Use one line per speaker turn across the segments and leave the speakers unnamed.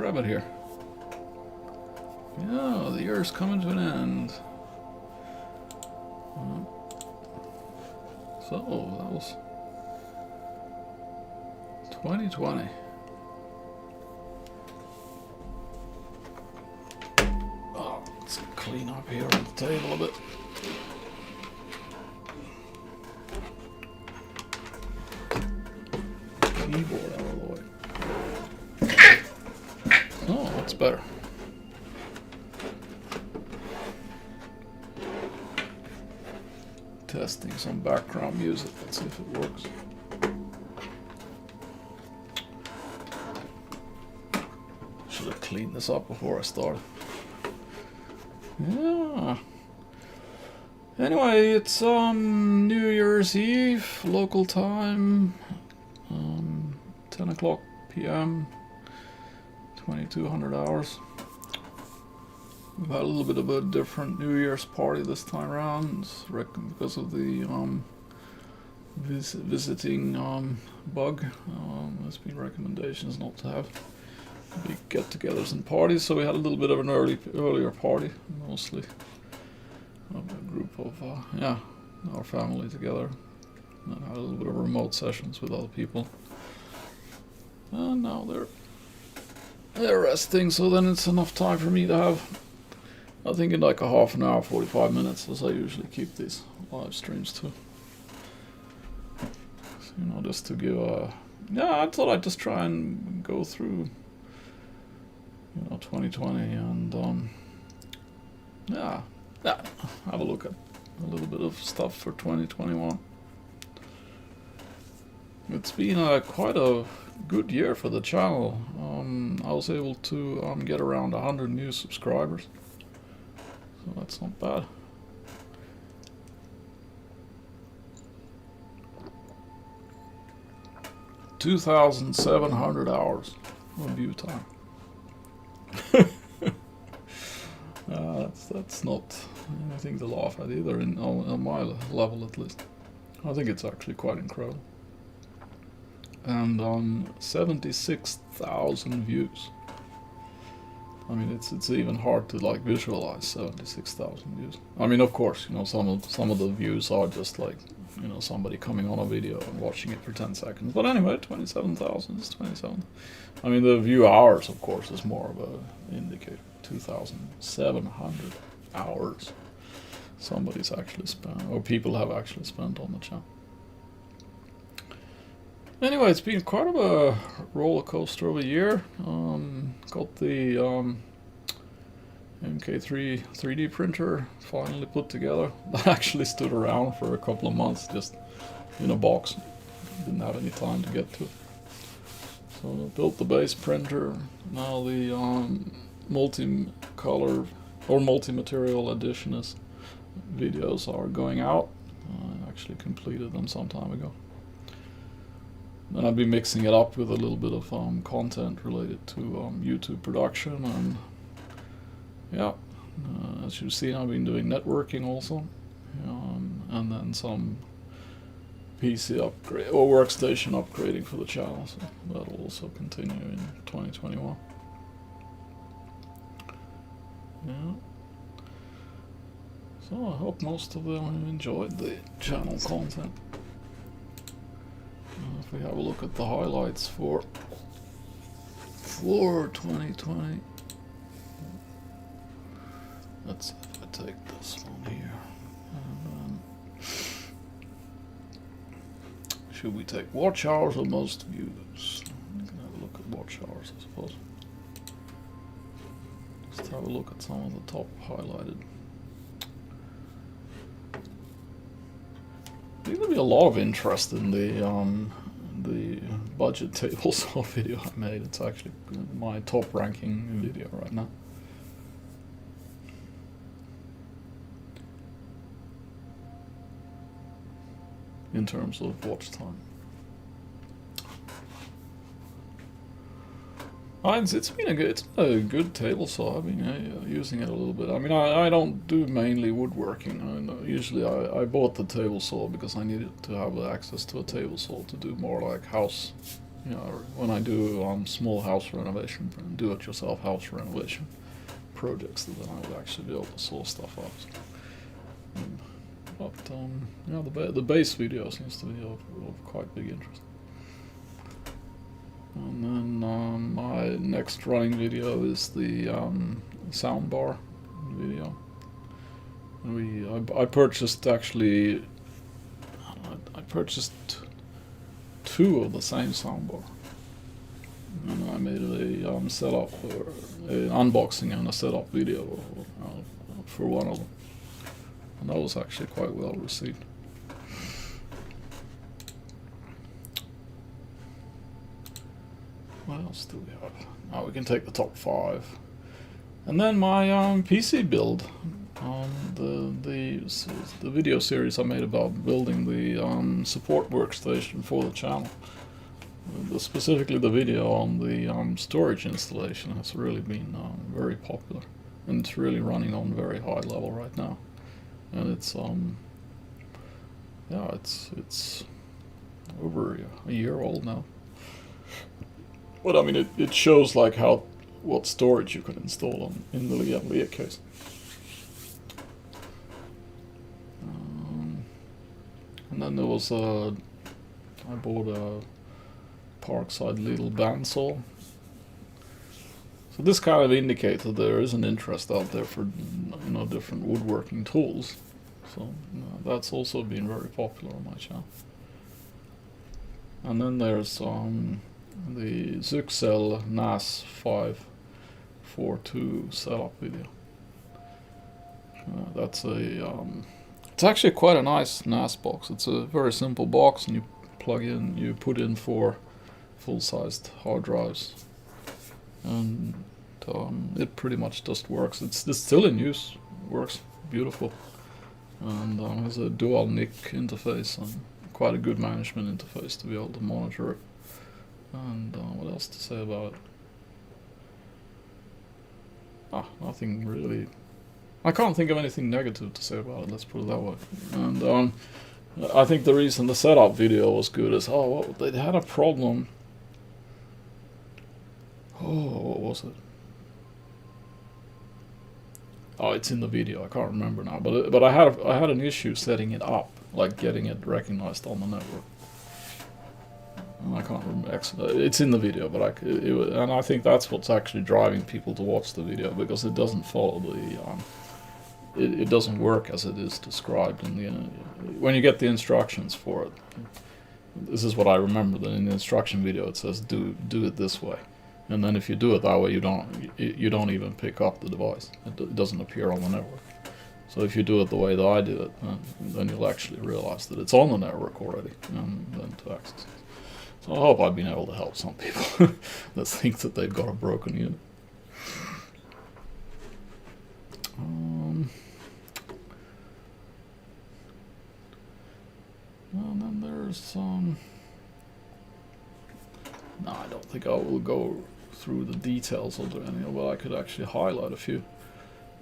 grab it here. Yeah, the year's coming to an end. So, that was 2020. Oh, let's clean up here on the table a bit. Keyboard out of the way. Oh, that's better. Testing some background music. Let's see if it works. Should have cleaned this up before I started. Yeah. Anyway, it's New Year's Eve, local time, 10 o'clock p.m., 2200 hours. We've had a little bit of a different New Year's party this time around, because of the visiting bug. There's been recommendations not to have big get-togethers and parties, so we had a little bit of an earlier party, mostly of a group of our family together, and had a little bit of remote sessions with other people. And now they're resting, so then it's enough time for me to have, I think, in like a half an hour, 45 minutes, as I usually keep these live streams to. So, just to give a... Yeah, I thought I'd just try and go through, 2020 and, have a look at a little bit of stuff for 2021. It's been quite a good year for the channel. I was able to get around 100 new subscribers. So that's not bad. $2,700 hours of view time. That's not anything to laugh at either, on my level at least. I think it's actually quite incredible. And 76,000 views. I mean, it's even hard to like visualize 76,000 views. I mean, of course, some of the views are just like, somebody coming on a video and watching it for 10 seconds. But anyway, 27,000 is 27. I mean, the view hours, of course, is more of an indicator. 2,700 hours somebody's actually spent, or people have actually spent on the channel. Anyway, it's been quite of a roller coaster of a year. Got the MK3 3D printer finally put together. That actually stood around for a couple of months, just in a box. Didn't have any time to get to it. So I built the base printer. Now the multi-color or multi-material editionist videos are going out. I actually completed them some time ago. Then I'll be mixing it up with a little bit of content related to YouTube production, and as you've seen, I've been doing networking also, and then some PC upgrade or workstation upgrading for the channel, so that'll also continue in 2021. Yeah. So I hope most of them enjoyed the channel content. If we have a look at the highlights for 2020, let's see if I take this one here. And, should we take watch hours or most views? We can have a look at watch hours, I suppose. Just have a look at some of the top highlighted. I think there'll be a lot of interest in the budget table saw video I made. It's actually my top ranking video right now. In terms of watch time. It's been a good table saw. I've been using it a little bit. I mean, I don't do mainly woodworking. Usually I bought the table saw because I needed to have access to a table saw to do more like house you know, when I do small house renovation, do-it-yourself house renovation projects, then I would actually be able to saw stuff up. But yeah, the base video seems to be of quite big interest. And then my next running video is the soundbar video. I purchased actually. I purchased 2 of the same soundbar, and I made a setup or an unboxing and a setup video for one of them, and that was actually quite well received. What else do we have? Now we can take the top 5, and then my PC build. The video series I made about building the support workstation for the channel. Specifically the video on the storage installation has really been very popular, and it's really running on very high level right now. And it's yeah, it's over a year old now. But I mean, it shows like what storage you can install in the Leah case. And then there was I bought a Parkside little bandsaw. So this kind of indicates that there is an interest out there for, you know, different woodworking tools. So that's also been very popular on my channel. And then there's the Zuxel NAS 542 setup video. That's it's actually quite a nice NAS box. It's a very simple box, and you plug in, you put in 4 full-sized hard drives, and it pretty much just works. It's still in use, works beautiful, and has a dual NIC interface and quite a good management interface to be able to monitor it. And what else to say about it? Nothing really. I can't think of anything negative to say about it, let's put it that way. And I think the reason the setup video was good is, they had a problem. What was it? It's in the video, I can't remember now. But I had an issue setting it up, like getting it recognized on the network. And I can't remember. It's in the video, but and I think that's what's actually driving people to watch the video, because it doesn't follow the. It doesn't work as it is described in the when you get the instructions for it. This is what I remember, that in the instruction video it says do it this way, and then if you do it that way, you don't even pick up the device. It doesn't appear on the network. So if you do it the way that I did it, then you'll actually realize that it's on the network already, and then to access it. So I hope I've been able to help some people that think that they've got a broken unit. And then there's no, I don't think I will go through the details of any, but I could actually highlight a few.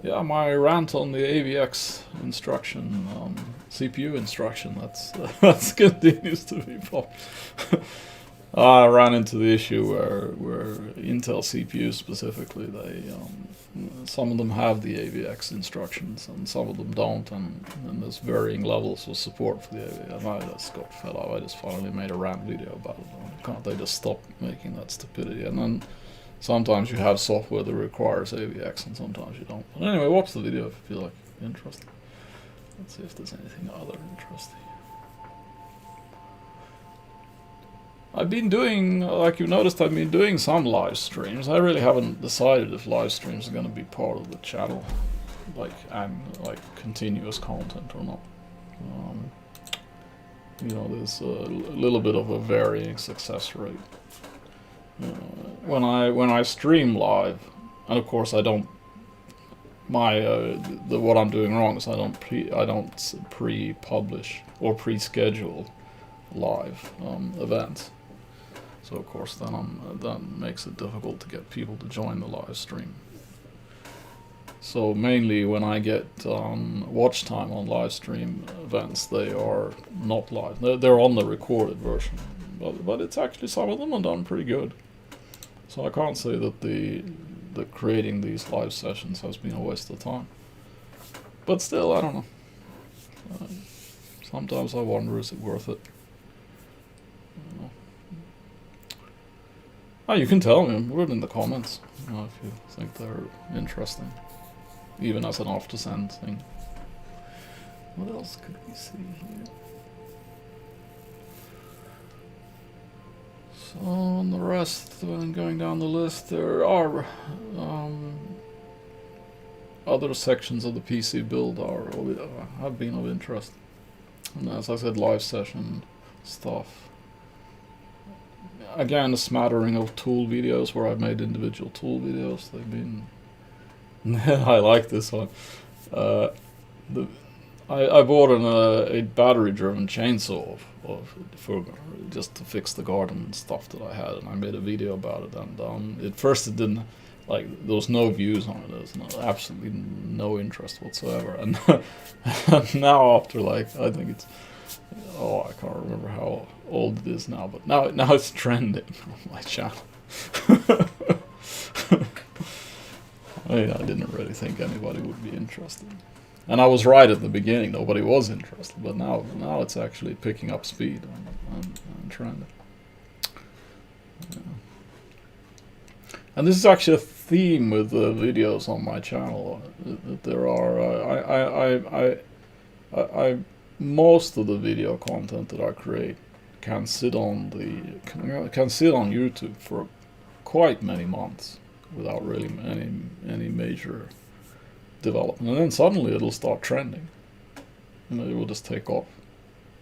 Yeah, my rant on the AVX instruction, CPU instruction, that's continues to be popular. I ran into the issue where Intel CPUs specifically, some of them have the AVX instructions and some of them don't, and there's varying levels of support for the AVX. And I just got fed up. I just finally made a rant video about it. Can't they just stop making that stupidity? And then sometimes you have software that requires AVX and sometimes you don't. But anyway, watch the video if you feel like interested. Let's see if there's anything other interesting. I've been doing, like you noticed, I've been doing some live streams. I really haven't decided if live streams are going to be part of the channel, like continuous content or not. You know, there's a little bit of a varying success rate. When I stream live, and of course I don't. What I'm doing wrong is I don't pre-publish or pre-schedule live events. So of course that makes it difficult to get people to join the live stream. So mainly when I get watch time on live stream events, they are not live. They're on the recorded version. but it's actually, some of them are done pretty good. So I can't say that the creating these live sessions has been a waste of time. But still, I don't know. Sometimes I wonder, is it worth it? I don't know. Oh, you can tell me, put it in the comments, if you think they're interesting, even as an off-to-send thing. What else could we see here? So on the rest, when going down the list, there are other sections of the PC build have been of interest. And as I said, live session stuff. Again, a smattering of tool videos where I've made individual tool videos. They've been... I like this one. I bought a battery-driven chainsaw for just to fix the garden stuff that I had, and I made a video about it. And at first, it didn't, like, there was no views on it. There was absolutely no interest whatsoever. And now, after, like, I think it's, I can't remember how old it is now, but now it's trending on my channel. I mean, I didn't really think anybody would be interested. And I was right at the beginning, nobody was interested, but now it's actually picking up speed and trending. Yeah. And this is actually a theme with the videos on my channel. That there are, most of the video content that I create can sit on YouTube for quite many months without really any major development, and then suddenly it'll start trending. It will just take off.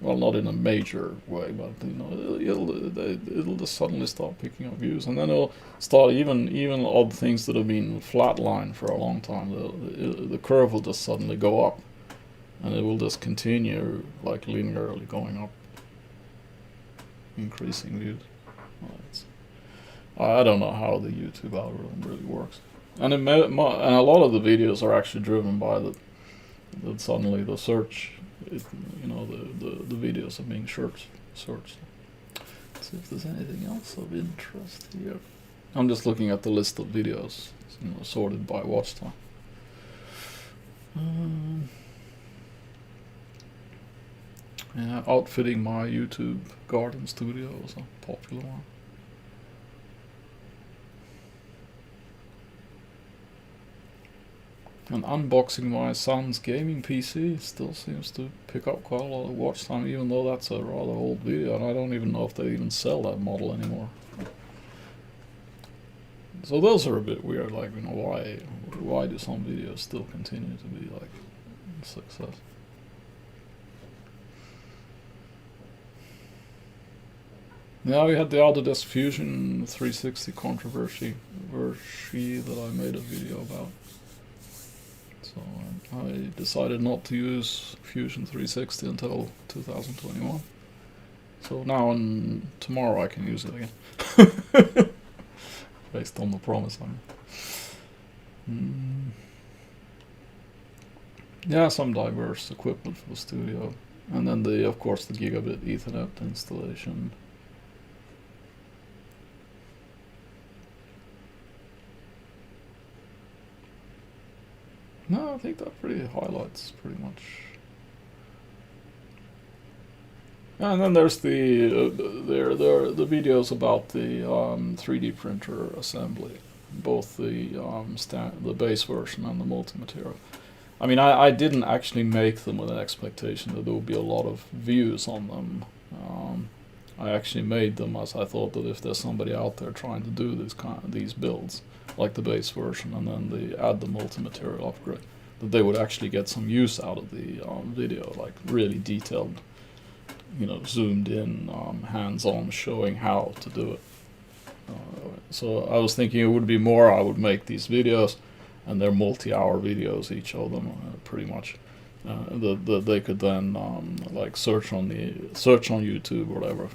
Well, not in a major way, but it'll just suddenly start picking up views, and then it'll start even odd things that have been flatlined for a long time. The curve will just suddenly go up, and it will just continue like linearly going up, increasing views. I don't know how the YouTube algorithm really works. And a lot of the videos are actually driven by that suddenly the search, the videos are being searched. Let's see if there's anything else of interest here. I'm just looking at the list of videos, sorted by watch time. Yeah, outfitting my YouTube garden studio was a popular one. And unboxing my son's gaming PC still seems to pick up quite a lot of watch time, even though that's a rather old video, and I don't even know if they even sell that model anymore. So those are a bit weird, like, why do some videos still continue to be like a success? Now we had the Autodesk Fusion 360 controversy that I made a video about. So I decided not to use Fusion 360 until 2021. So now and tomorrow I can use it again. Based on the promise, Yeah, some diverse equipment for the studio. And then of course the gigabit Ethernet installation. No, I think that highlights pretty much. And then there's the videos about the 3D printer assembly, both the base version and the multi-material. I mean, I didn't actually make them with an expectation that there would be a lot of views on them. I actually made them as I thought that if there's somebody out there trying to do these builds, like the base version, and then add the multi-material upgrade, that they would actually get some use out of the video, like really detailed, zoomed in, hands-on, showing how to do it. So I was thinking it would be more, I would make these videos, and they're multi-hour videos, each of them, pretty much. They could then like search on YouTube or whatever,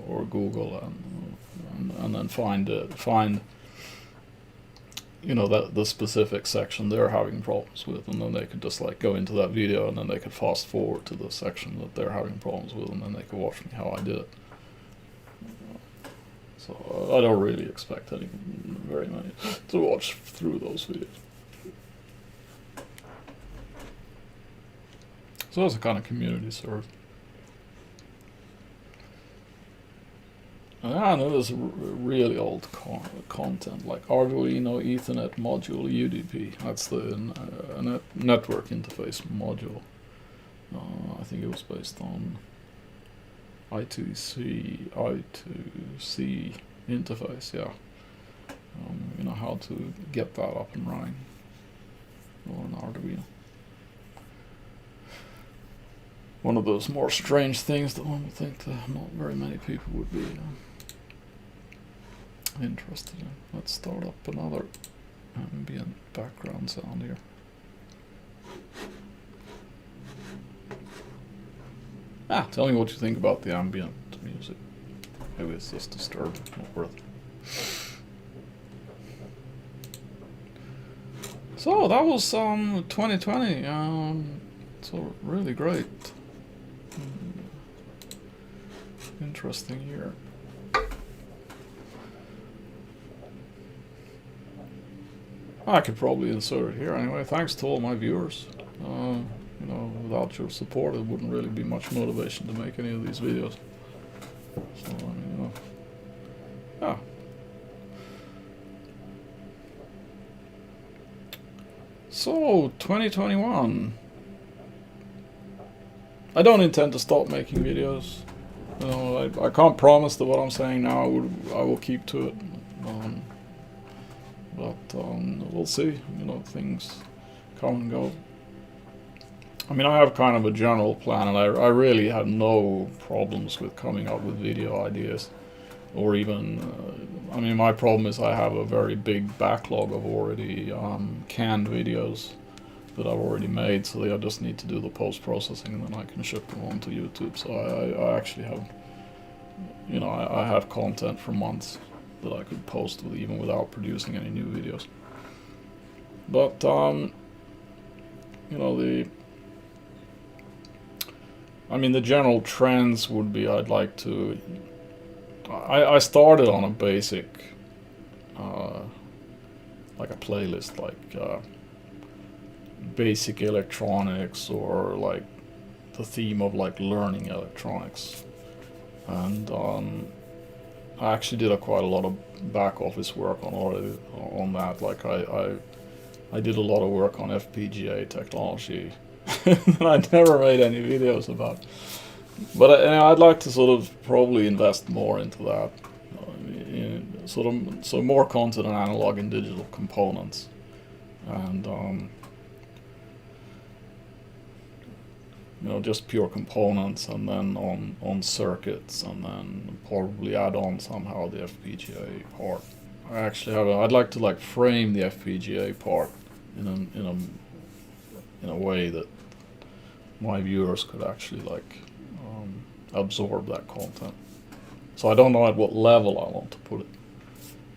or Google, and then find the specific section they're having problems with, and then they could just like go into that video, and then they could fast forward to the section that they're having problems with, and then they could watch me how I did it. So I don't really expect very many to watch through those videos. So it's a kind of community serve. And I know there's really old content like Arduino Ethernet module UDP. That's the network interface module. I think it was based on I2C interface. Yeah, you know how to get that up and running on Arduino. One of those more strange things that one would think that not very many people would be interested in. Let's start up another ambient background sound here. Tell me what you think about the ambient music. Maybe it's just disturbing, not worth it. So that was 2020. So really great. Interesting year. I could probably insert it here anyway. Thanks to all my viewers. You know, without your support, it wouldn't really be much motivation to make any of these videos. So, I mean, you know, yeah. So, 2021. I don't intend to stop making videos. You know, I can't promise that what I'm saying now I will keep to it. But we'll see. You know, things come and go. I mean, I have kind of a general plan, and I really had no problems with coming up with video ideas, or even. I mean, my problem is I have a very big backlog of already canned videos that I've already made, so I just need to do the post-processing and then I can ship them onto YouTube. So I actually have, you know, I have content for months that I could post with even without producing any new videos. But you know, the general trends would be I'd like to. I started on a basic, like a playlist, like basic electronics, or like the theme of like learning electronics, and I actually did quite a lot of back office work on that. Like I did a lot of work on FPGA technology that I never made any videos about. But I'd like to sort of probably invest more into that, so more content on analog and digital components, and you know, just pure components, and then on circuits, and then probably add on somehow the FPGA part. I actually have I'd like to like frame the FPGA part in a way that my viewers could actually like absorb that content. So I don't know at what level I want to put it.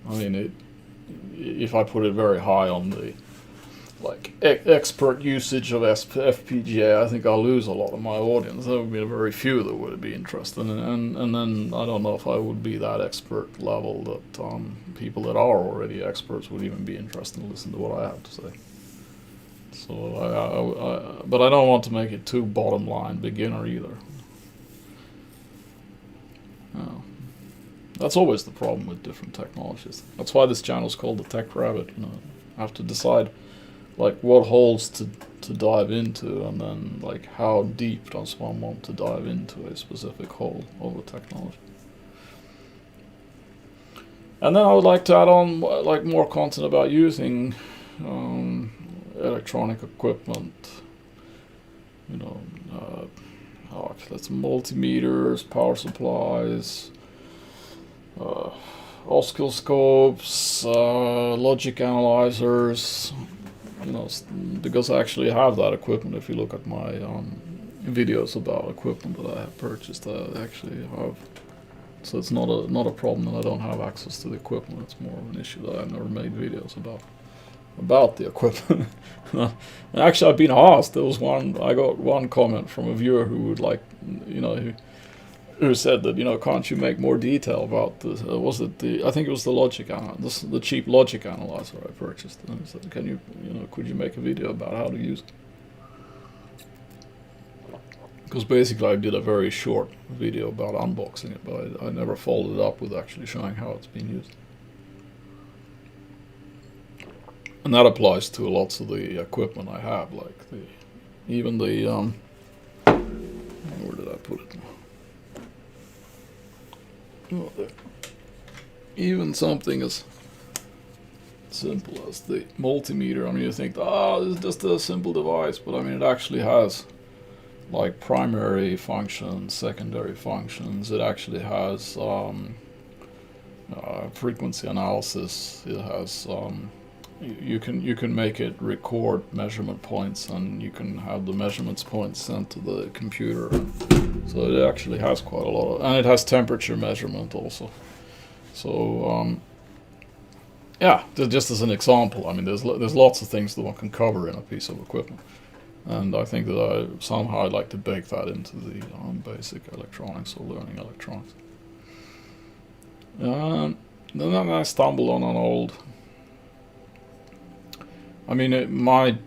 I mean, if I put it very high on the like expert usage of FPGA, I think I'll lose a lot of my audience. There would be very few that would be interested, and then I don't know if I would be that expert level that people that are already experts would even be interested to listen to what I have to say. So but I don't want to make it too bottom line beginner either. That's always the problem with different technologies. That's why this channel is called the Tech Rabbit. You know, I have to decide like what holes to dive into, and then like how deep does one want to dive into a specific hole of a technology. And then I would like to add on like more content about using electronic equipment. You know, that's multimeters, power supplies, oscilloscopes, logic analyzers. You know, because I actually have that equipment. If you look at my videos about equipment that I have purchased, I actually have. So it's not a problem that I don't have access to the equipment. It's more of an issue that I've never made videos about the equipment. Actually, I've been asked. I got one comment from a viewer who would like, you know, who said that, you know, can't you make more detail about the was it the, I think it was the the cheap logic analyzer I purchased, and he said, can you, you know, could you make a video about how to use it? Because basically I did a very short video about unboxing it, but I never followed it up with actually showing how it's being used. And that applies to lots of the equipment I have, like even the where did I put it? Oh, there. Even something as simple as the multimeter. I mean, you think, oh, this is just a simple device, but I mean, it actually has like primary functions, secondary functions. It actually has frequency analysis. It has you can make it record measurement points, and you can have the measurements points sent to the computer. So it actually has quite a lot of, and it has temperature measurement also. So yeah, just as an example, I mean, there's lots of things that one can cover in a piece of equipment. And I think that somehow I'd like to bake that into the basic electronics or learning electronics. Then I stumbled on an old. I mean, the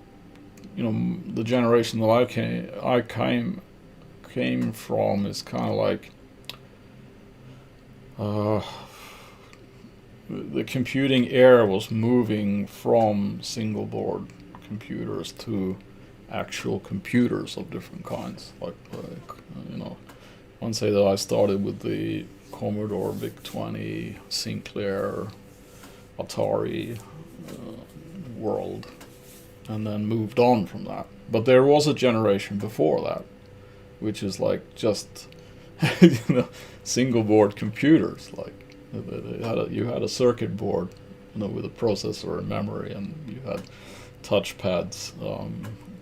generation that I came from is kind of like the computing era was moving from single board computers to actual computers of different kinds. Like you know, I'd say that I started with the Commodore VIC-20, Sinclair, Atari world, and then moved on from that. But there was a generation before that, which is like just you know, single board computers. Like you had a circuit board, you know, with a processor and memory, and you had touchpads,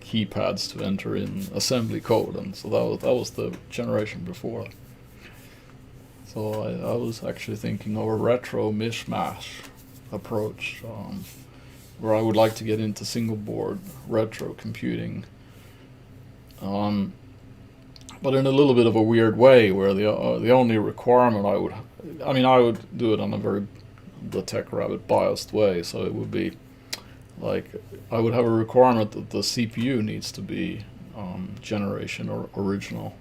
keypads to enter in assembly code, and so that was the generation before. So I was actually thinking of a retro mishmash approach, where I would like to get into single board retro computing, but in a little bit of a weird way, where the only requirement I would do it on a very the tech rabbit biased way. So it would be like I would have a requirement that the CPU needs to be generation or original,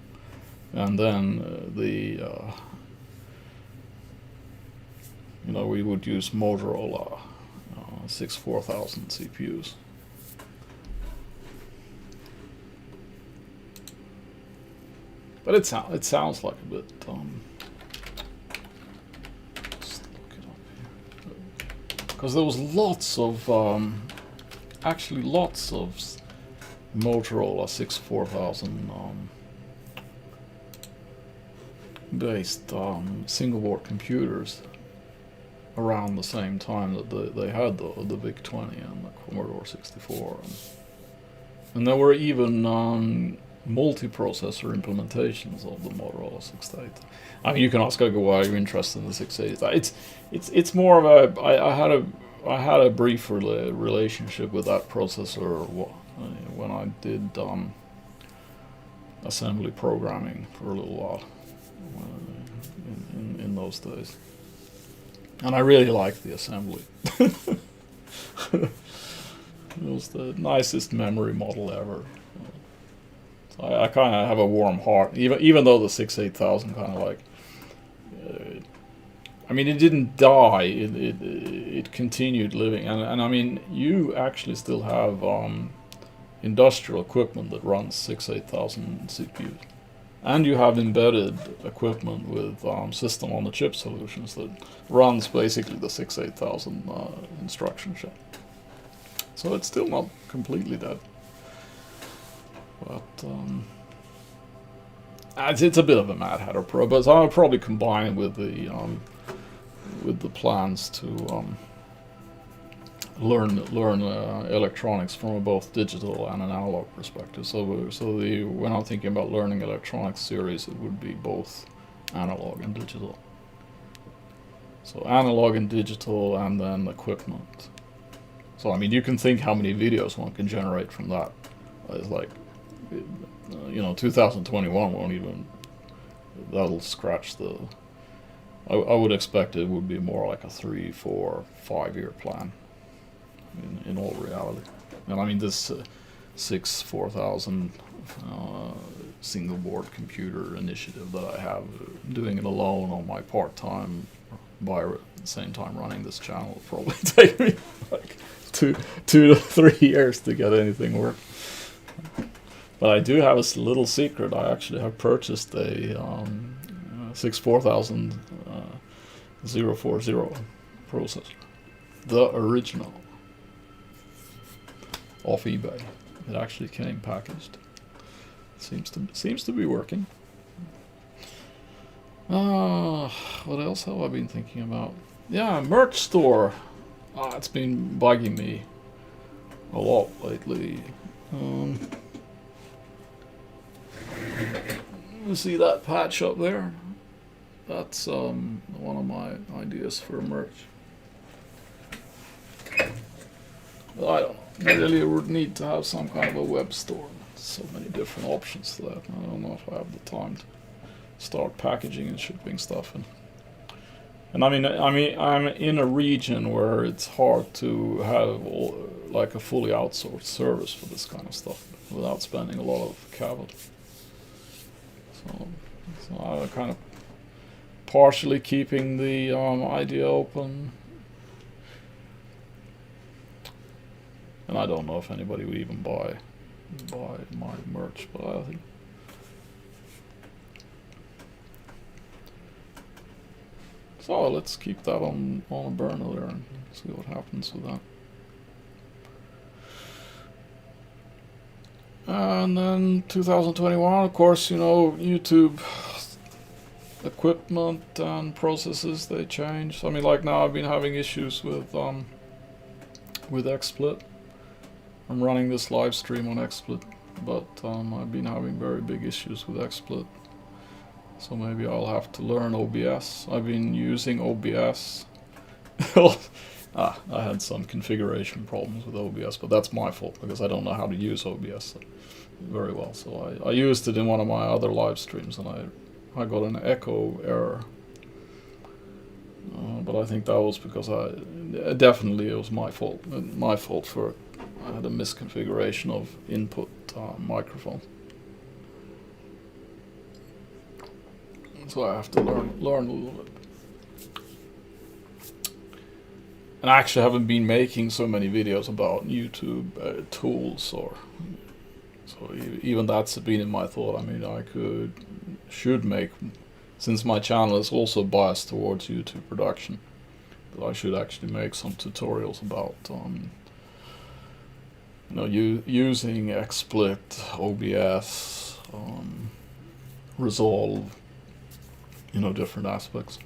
and then we would use Motorola 64000 CPUs. But it sounds like a bit. Let's look it up here. Because there was lots of Motorola 64000 based single board computers around the same time that they had the VIC-20 and the Commodore 64, and there were even multi-processor implementations of the Motorola 680. I mean, you can ask, why are you interested in the 680? It's more of a I had a brief relationship with that processor when I did assembly programming for a little while in those days. And I really liked the assembly. It was the nicest memory model ever. So I kind of have a warm heart, even though the 68000 kind of like. I mean, it didn't die. It continued living, and I mean, you actually still have industrial equipment that runs 68000 CPUs. And you have embedded equipment with system-on-the-chip solutions that runs basically the 68000 instruction set. So it's still not completely dead. But it's a bit of a Mad Hatter Pro. But I'll probably combine it with the plans to learn electronics from a both digital and an analog perspective. So when I'm thinking about learning electronics series, it would be both analog and digital. So analog and digital, and then equipment. So I mean, you can think how many videos one can generate from that. It's like, 2021 won't even that'll scratch the. I would expect it would be more like a 3, 4, 5 year plan. In all reality, and I mean this 4000 single board computer initiative that I have, doing it alone on my part time, by the same time running this channel, will probably take me like 2 to 3 years to get anything work. But I do have a little secret. I actually have purchased a 4000 040 processor, the original, off eBay. It actually came packaged. Seems to be working. What else have I been thinking about? Yeah, merch store. It's been bugging me a lot lately. You see that patch up there? That's one of my ideas for merch. But I don't know. I really would need to have some kind of a web store. So many different options to that. I don't know if I have the time to start packaging and shipping stuff. And I mean, I'm in a region where it's hard to have like a fully outsourced service for this kind of stuff without spending a lot of capital. So I'm kind of partially keeping the idea open. And I don't know if anybody would even buy my merch, but I think so. Let's keep that on a burner there and see what happens with that. And then 2021, of course, YouTube equipment and processes, they change. I mean, like now I've been having issues with XSplit. I'm running this live stream on XSplit, but I've been having very big issues with XSplit. So maybe I'll have to learn OBS. I've been using OBS. I had some configuration problems with OBS, but that's my fault because I don't know how to use OBS very well. So I used it in one of my other live streams and I got an echo error. But I think that was because definitely it was my fault. My fault for it. I had a misconfiguration of input microphone. So I have to learn a little bit. And I actually haven't been making so many videos about YouTube tools, so even that's been in my thought. I mean, should make, since my channel is also biased towards YouTube production, that I should actually make some tutorials about using XSplit, OBS, Resolve, different aspects.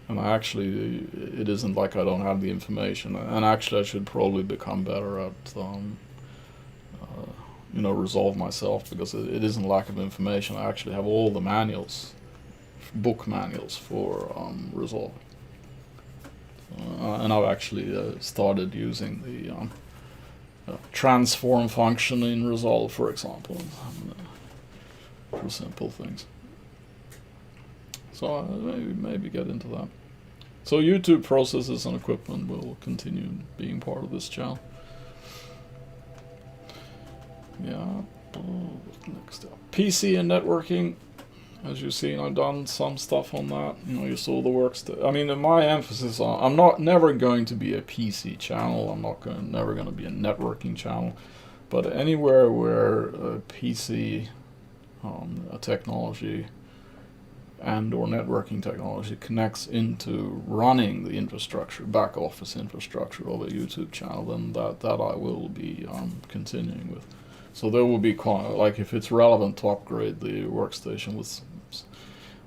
And it isn't like I don't have the information. And actually I should probably become better at, Resolve myself, because it isn't lack of information. I actually have all the manuals, book manuals for Resolve. And I've actually started using the transform function in Resolve, for example, for simple things. So maybe get into that. So YouTube processes and equipment will continue being part of this channel. Yeah. Next up, PC and networking. As you've seen, I've done some stuff on that. You saw the works. I mean, my emphasis on, I'm never going to be a PC channel. I'm never going to be a networking channel. But anywhere where a PC technology and or networking technology connects into running the infrastructure, back office infrastructure of a YouTube channel, then that I will be continuing with. So there will be, like, if it's relevant to upgrade the workstation with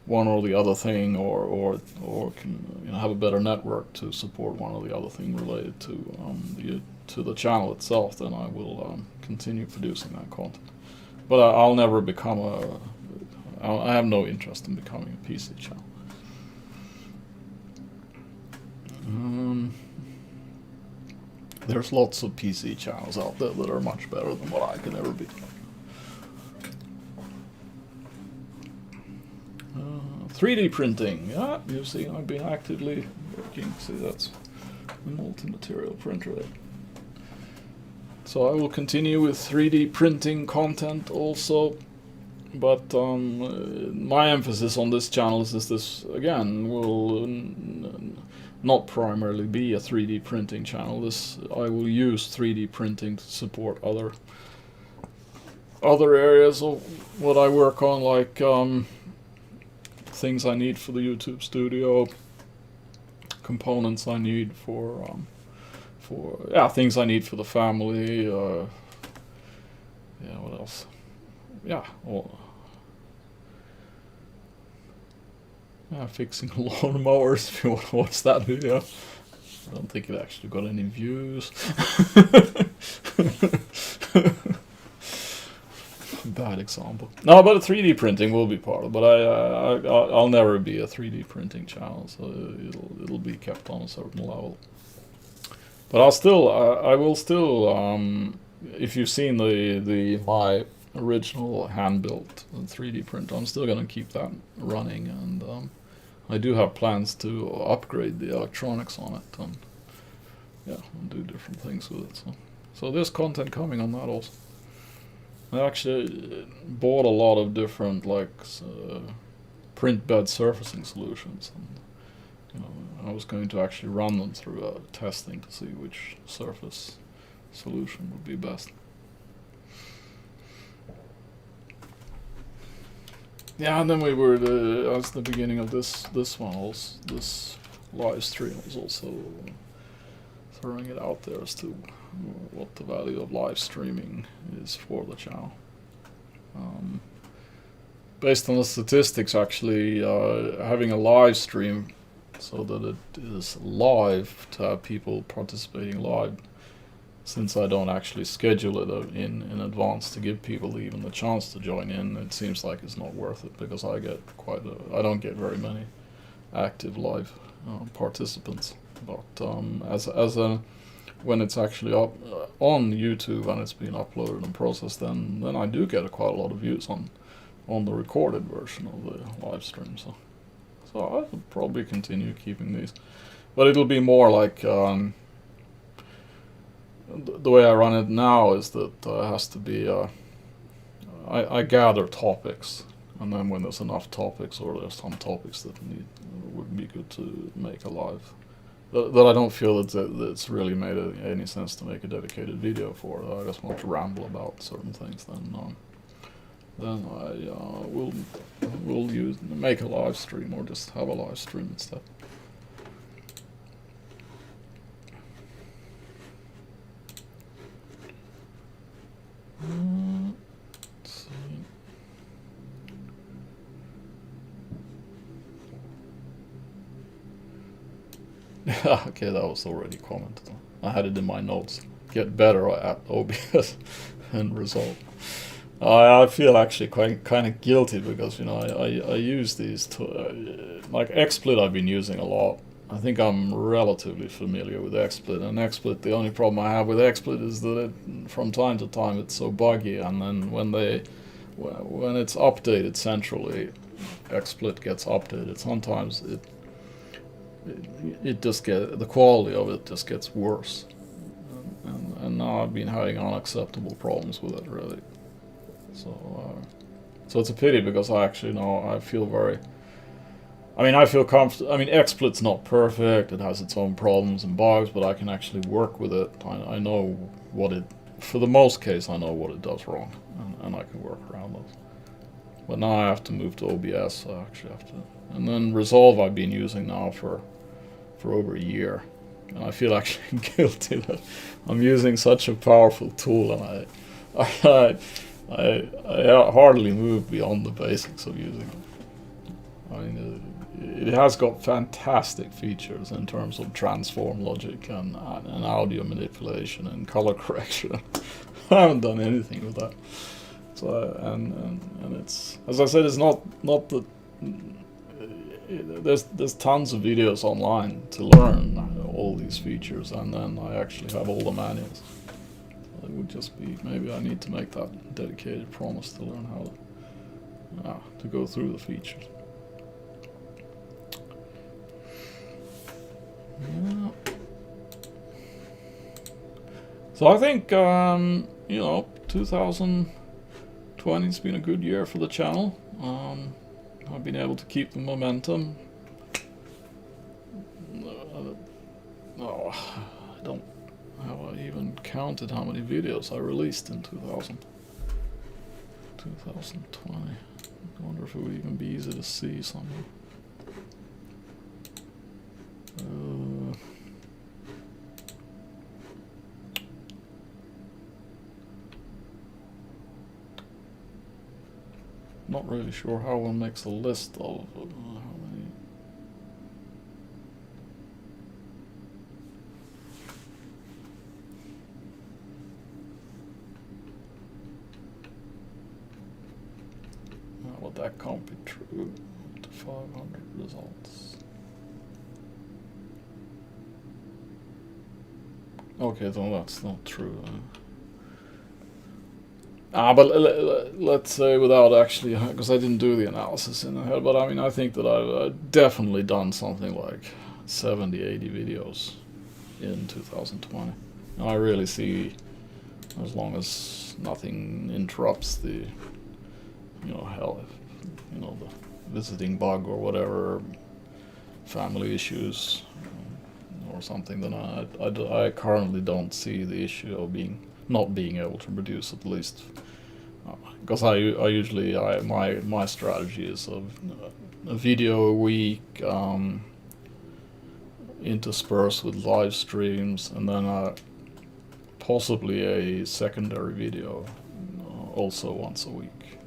one or the other thing, or can have a better network to support one or the other thing related to the channel itself, then I will continue producing that content. But I'll never become I have no interest in becoming a PC channel. There's lots of PC channels out there that are much better than what I can ever be. 3D printing. Yeah, you see, I've been actively working. See, that's a multi-material printer there. So I will continue with 3D printing content also, but my emphasis on this channel is this again will not primarily be a 3D printing channel. I will use 3D printing to support other areas of what I work on, like things I need for the YouTube studio, components I need for things I need for the family. Yeah, what else? Yeah, fixing lawnmowers. If you want to watch that video, I don't think it actually got any views. Bad example. No, but 3D printing will be part of it. But I'll never be a 3D printing channel, so it'll be kept on a certain level. But I will still. If you've seen my original hand-built 3D printer, I'm still gonna keep that running, and I do have plans to upgrade the electronics on it, and and do different things with it. So there's content coming on that also. I actually bought a lot of different print bed surfacing solutions, and I was going to actually run them through testing to see which surface solution would be best. Yeah, and then we were as the beginning of this one, also, this live stream was also throwing it out there as to what the value of live streaming is for the channel. Based on the statistics, actually, having a live stream so that it is live, to have people participating live, since I don't actually schedule it in advance to give people even the chance to join in, it seems like it's not worth it, because I don't get very many active live participants. But when it's actually up on YouTube and it's being uploaded and processed, then I do get quite a lot of views on the recorded version of the live stream. So I'll probably continue keeping these, but it'll be more like the way I run it now is that it has to be I gather topics, and then when there's enough topics, or there's some topics that would be good to make a live, that I don't feel that it's really made any sense to make a dedicated video for. I just want to ramble about certain things. Then I will make a live stream, or just have a live stream instead. Let's see. Okay, that was already commented on. I had it in my notes. Get better at OBS and Resolve. I feel actually kind of guilty, because I use these like XSplit. I've been using a lot. I think I'm relatively familiar with XSplit, and XSplit, the only problem I have with XSplit is that from time to time it's so buggy, and then when it's updated centrally, XSplit gets updated. Sometimes it just the quality of it just gets worse, and now I've been having unacceptable problems with it, really. So it's a pity, because I actually I feel comfortable. I mean, XSplit's not perfect. It has its own problems and bugs, but I can actually work with it. I know for the most case, I know what it does wrong, and I can work around those. But now I have to move to OBS, so I actually have to. And then Resolve I've been using now for over a year, and I feel actually guilty that I'm using such a powerful tool, and I hardly move beyond the basics of using it. I mean, it has got fantastic features in terms of transform logic and audio manipulation and color correction. I haven't done anything with that. So and it's, as I said, it's not that. There's tons of videos online to learn all these features, and then I actually have all the manuals. So it would just be, maybe I need to make that dedicated promise to learn how to go through the features. Yeah. So I think, you know, 2020 has been a good year for the channel. I've been able to keep the momentum. Oh, I don't have I even counted how many videos I released in 2020. I wonder if it would even be easy to see somehow. Not really sure how one makes a list of how many. Well, that can't be true. Up to 500 results. Okay, so that's not true. But let's say without actually, because I didn't do the analysis in the head, but I mean, I think that I've definitely done something like 70, 80 videos in 2020. And I really see, as long as nothing interrupts the, you know, hell, you know, the visiting bug or whatever, family issues or something, then I currently don't see the issue of not being able to produce, at least, because I usually my strategy is of a video a week, interspersed with live streams, and then possibly a secondary video also once a week.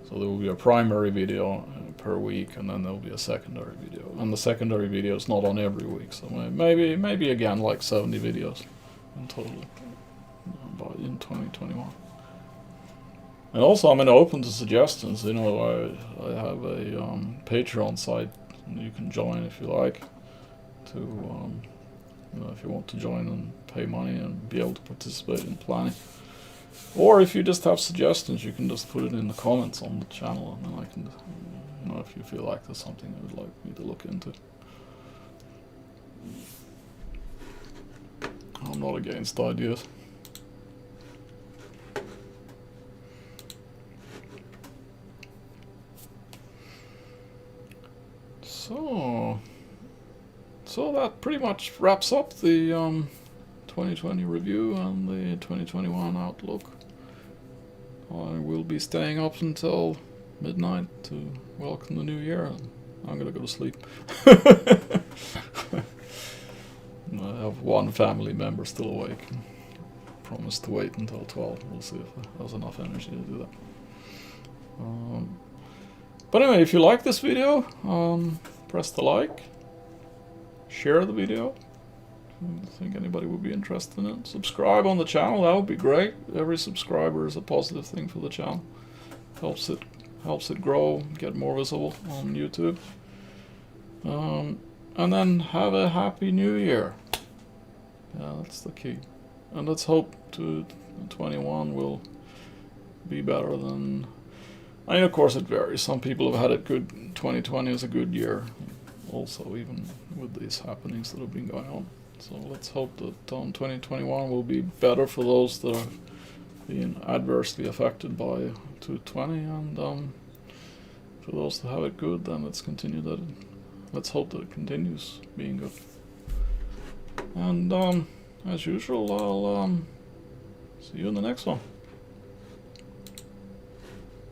So there will be a primary video per week, and then there will be a secondary video, and the secondary video is not on every week, so maybe again like 70 videos in total in 2021. And also, I'm open to suggestions. You know, I have a Patreon site you can join if you like. To you know, if you want to join and pay money and be able to participate in planning, or if you just have suggestions, you can just put it in the comments on the channel, and then I can, you know, if you feel like there's something you would like me to look into. I'm not against ideas. So that pretty much wraps up the 2020 review and the 2021 outlook. I will be staying up until midnight to welcome the new year, and I'm gonna go to sleep. I have one family member still awake. Promised to wait until 12. We'll see if there's enough energy to do that. But anyway, if you like this video, press the like, share the video. I think anybody would be interested in it. Subscribe on the channel, that would be great. Every subscriber is a positive thing for the channel. Helps it grow, get more visible on YouTube. And then have a happy new year. Yeah, that's the key. And let's hope 21 will be better than... I mean, of course it varies. Some people have had it good. 2020 is a good year also, even with these happenings that have been going on. So let's hope that 2021 will be better for those that are being adversely affected by 2020, and for those that have it good, then let's hope that it continues being good. And as usual, I'll see you in the next one.